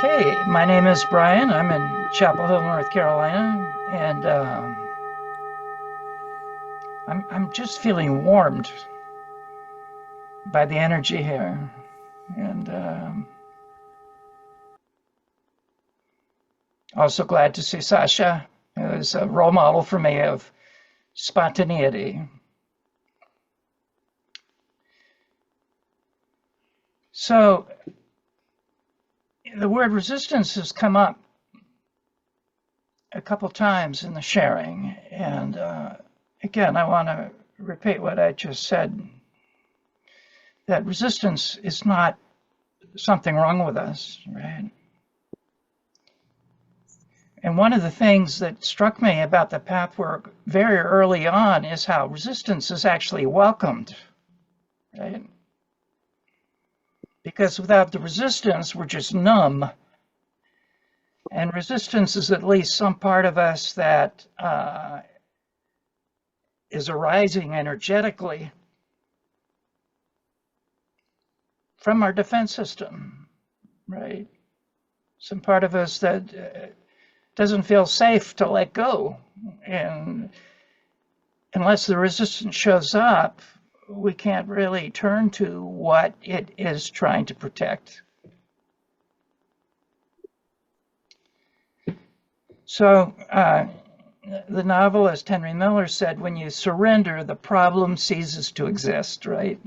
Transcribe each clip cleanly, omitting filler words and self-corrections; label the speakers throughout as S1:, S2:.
S1: Hey, my name is Brian. I'm in Chapel Hill, North Carolina, and I'm just feeling warmed by the energy here, and also glad to see Sasha, who is a role model for me of spontaneity. So the word resistance has come up a couple times in the sharing, and again, I want to repeat what I just said, that resistance is not something wrong with us, right? And one of the things that struck me about the path work very early on is how resistance is actually welcomed, right? Because without the resistance, we're just numb. And resistance is at least some part of us that is arising energetically from our defense system, right? Some part of us that doesn't feel safe to let go. And unless the resistance shows up, we can't really turn to what it is trying to protect. So the novelist Henry Miller said, when you surrender, the problem ceases to exist, right?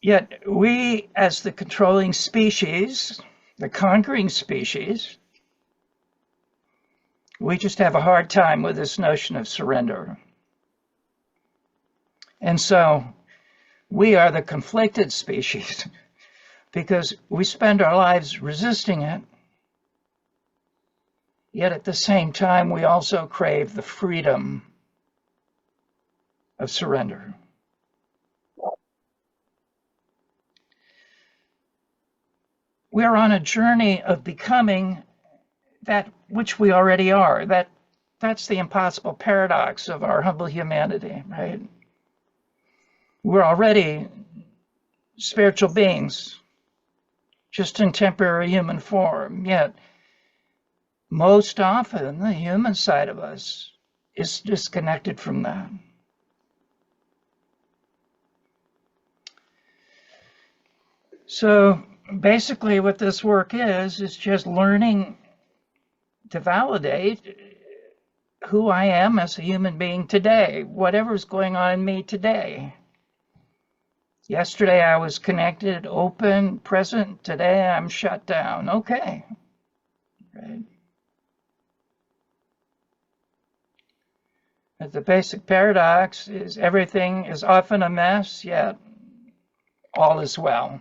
S1: Yet we, as the controlling species, the conquering species, we just have a hard time with this notion of surrender. And so we are the conflicted species because we spend our lives resisting it, yet at the same time we also crave the freedom of surrender. We are on a journey of becoming that which we already are. That's the impossible paradox of our humble humanity, right? We're already spiritual beings, just in temporary human form, yet most often the human side of us is disconnected from that. So basically what this work is just learning to validate who I am as a human being today, whatever's going on in me today. Yesterday I was connected, open, present. Today I'm shut down. Okay. Right. But the basic paradox is everything is often a mess, yet all is well.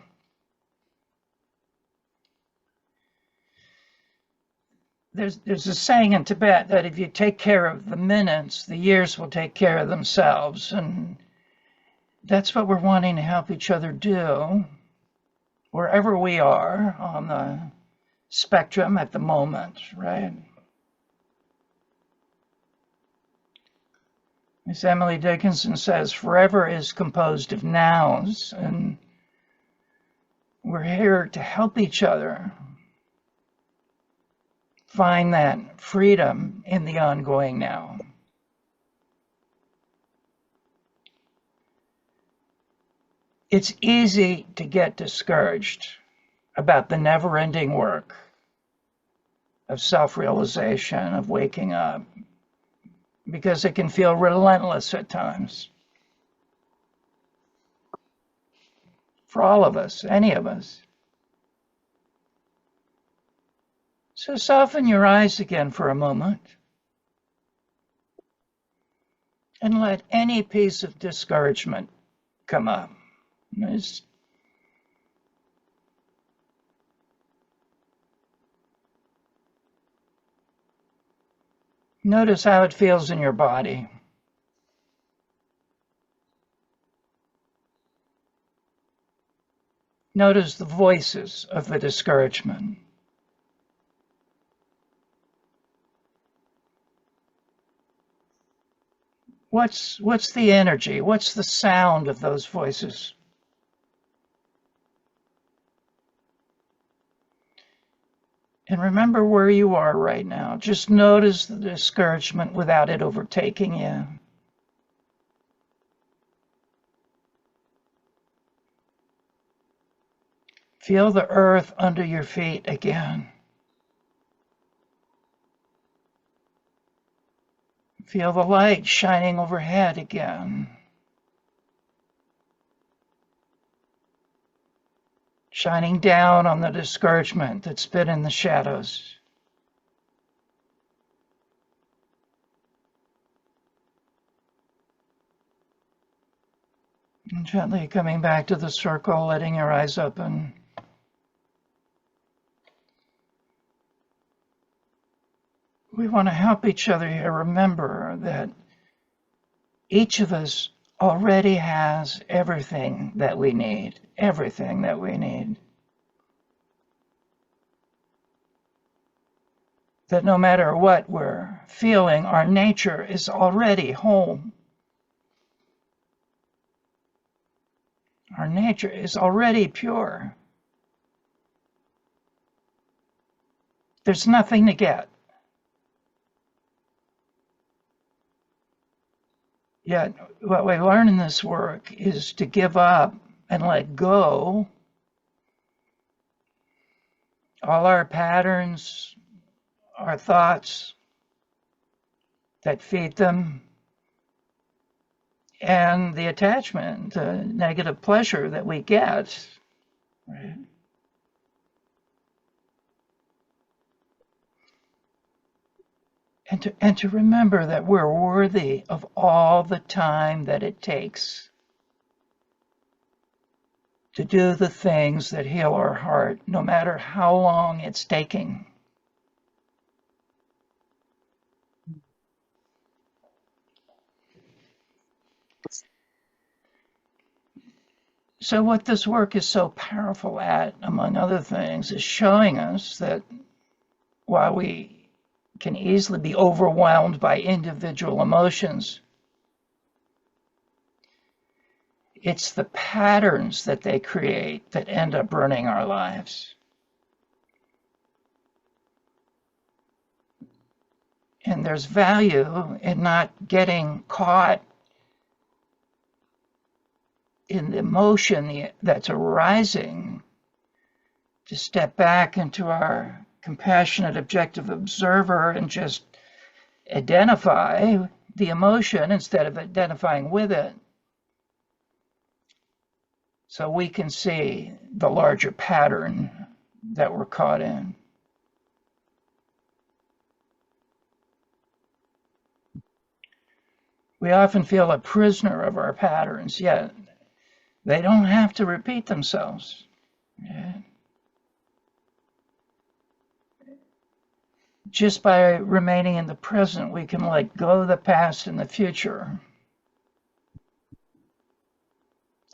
S1: There's a saying in Tibet that if you take care of the minutes, the years will take care of themselves. And that's what we're wanting to help each other do, wherever we are on the spectrum at the moment, right? As Emily Dickinson says, forever is composed of nows, and we're here to help each other find that freedom in the ongoing now. It's easy to get discouraged about the never-ending work of self-realization, of waking up, because it can feel relentless at times. For all of us, any of us. So soften your eyes again for a moment and let any piece of discouragement come up. Notice how it feels in your body. Notice the voices of the discouragement. What's the energy? What's the sound of those voices? And remember where you are right now. Just notice the discouragement without it overtaking you. Feel the earth under your feet again. Feel the light shining overhead again. Shining down on the discouragement that's been in the shadows. And gently coming back to the circle, letting your eyes open. We want to help each other here remember that each of us already has everything that we need, everything that we need. That no matter what we're feeling, our nature is already home. Our nature is already pure. There's nothing to get. Yet, what we learn in this work is to give up and let go all our patterns, our thoughts that feed them, and the attachment, the negative pleasure that we get. Right? And to remember that we're worthy of all the time that it takes to do the things that heal our heart, no matter how long it's taking. So what this work is so powerful at, among other things, is showing us that while we can easily be overwhelmed by individual emotions, it's the patterns that they create that end up ruining our lives. And there's value in not getting caught in the emotion that's arising, to step back into our compassionate, objective observer and just identify the emotion instead of identifying with it, so we can see the larger pattern that we're caught in. We often feel a prisoner of our patterns, yet they don't have to repeat themselves. Yeah. Just by remaining in the present, we can let go of the past and the future.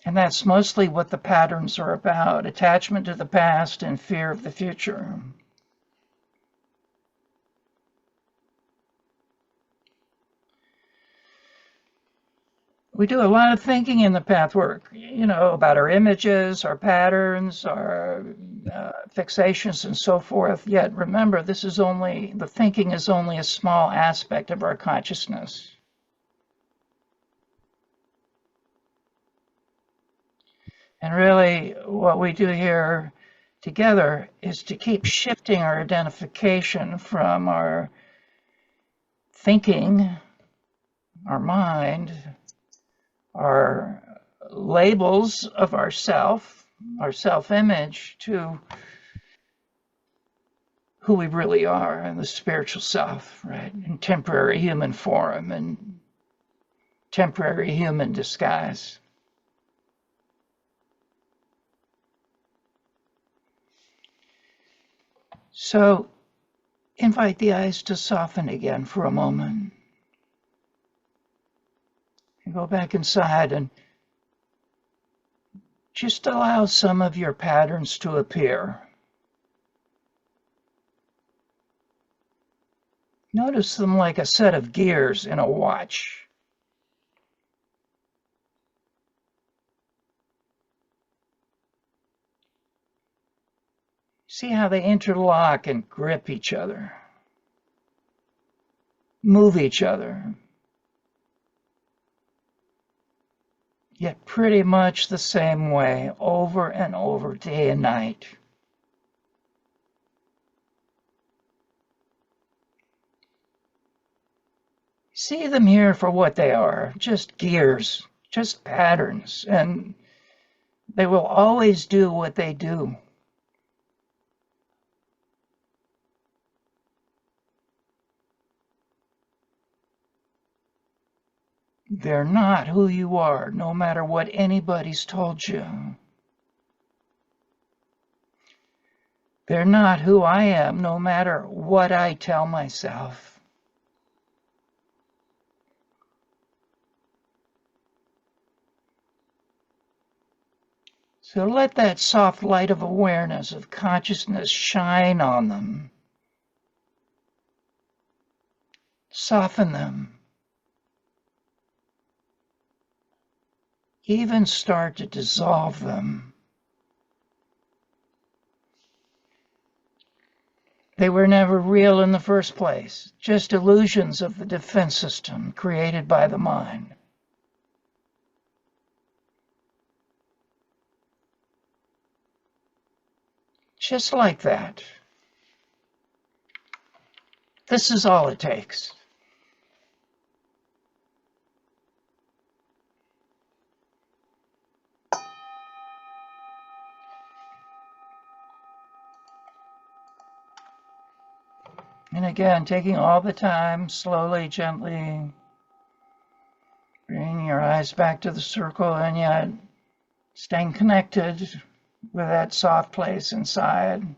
S1: And that's mostly what the patterns are about: attachment to the past and fear of the future. We do a lot of thinking in the path work, about our images, our patterns, our fixations, and so forth. Yet remember, the thinking is only a small aspect of our consciousness. And really, what we do here together is to keep shifting our identification from our thinking, our mind, our labels of ourself, our self-image, to who we really are, and the spiritual self, right? In temporary human form and temporary human disguise. So invite the eyes to soften again for a moment. And go back inside and just allow some of your patterns to appear. Notice them like a set of gears in a watch. See how they interlock and grip each other, move each other, yet pretty much the same way over and over, day and night. See them here for what they are, just gears, just patterns, and they will always do what they do. They're not who you are, no matter what anybody's told you. They're not who I am, no matter what I tell myself. So let that soft light of awareness, of consciousness shine on them. Soften them. Even start to dissolve them. They were never real in the first place, just illusions of the defense system created by the mind. Just like that. This is all it takes. And again, taking all the time, slowly, gently, bringing your eyes back to the circle, and yet staying connected with that soft place inside.